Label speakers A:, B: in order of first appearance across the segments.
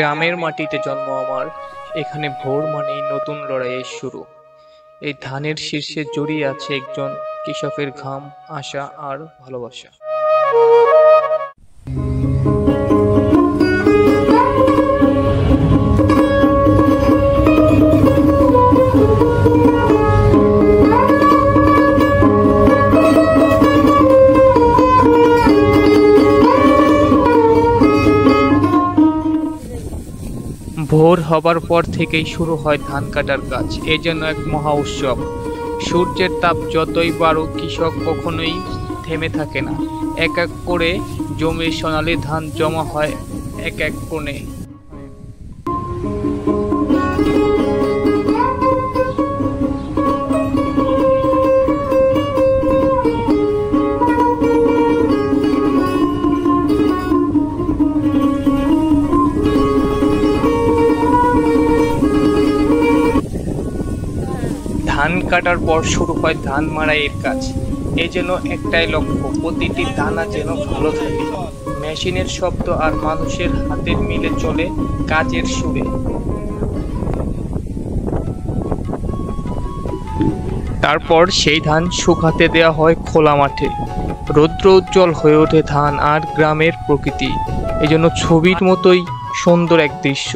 A: গ্রামের মাটিতে জন্ম আমার, এখানে ভোর মানেই নতুন লড়াইয়ের শুরু। এই ধানের শীর্ষে জড়িয়ে আছে একজন কৃষকের ঘাম, আশা আর ভালোবাসা। ভোর হবার পর থেকেই শুরু হয় ধান কাটার কাজ। এ যেন এক মহা উৎসব। সূর্যের তাপ যতই বাড়ুক, কৃষক কখনোই থেমে থাকে না। এক এক করে জমির সোনালী ধান জমা হয় এক এক কোণে। ধান কাটার পর শুরু হয় ধান মাড়াইয়ের কাজ। এ যেন একটাই লক্ষ্য, প্রতিটি দানা যেন ভালো থাকে। মেশিনের শব্দ আর মানুষের হাতের মিলে চলে কাজের সুরে। তারপর সেই ধান শুকাতে দেওয়া হয় খোলা মাঠে। রৌদ্র উজ্জ্বল হয়ে ওঠে ধান আর গ্রামের প্রকৃতি। এজন্য ছবির মতোই সুন্দর এক দৃশ্য।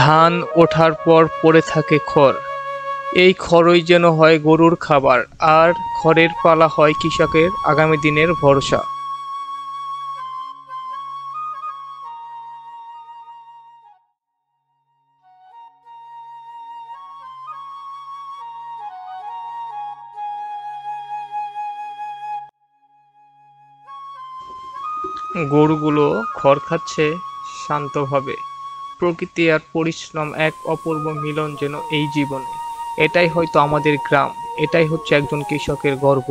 A: ধান ওঠার পর পড়ে থাকে খড়। এই খড়ই যেন হয় গরুর খাবার, আর খড়ের পালা হয় কৃষকের আগামী দিনের ভরসা। গরুগুলো খড় খাচ্ছে শান্তভাবে। প্রকৃতি আর পরিশ্রম এক অপূর্ব মিলন যেন এই জীবনে। এটাই হয়তো আমাদের গ্রাম, এটাই হচ্ছে একজন কৃষকের গর্ব।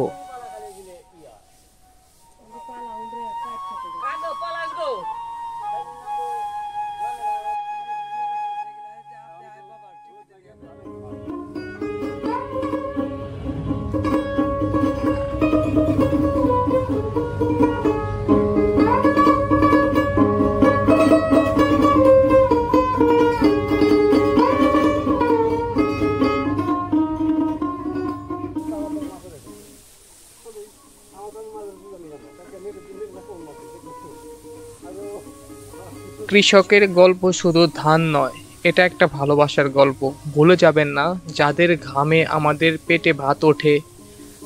A: কৃষকের গল্প শুধু ধান নয়, এটা একটা ভালোবাসার গল্প। ভুলে যাবেন না, যাদের ঘামে আমাদের পেটে ভাত ওঠে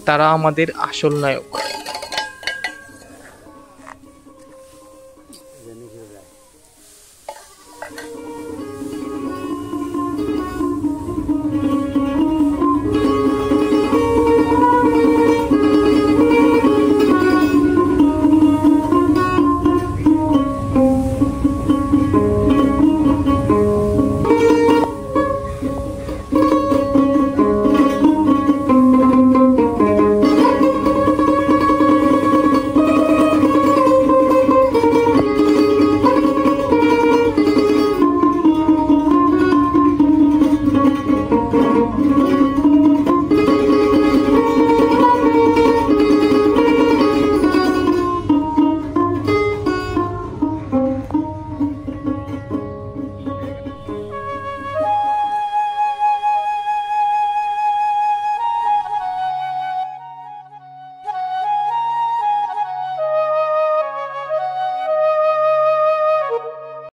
A: তারা আমাদের আসল নায়ক।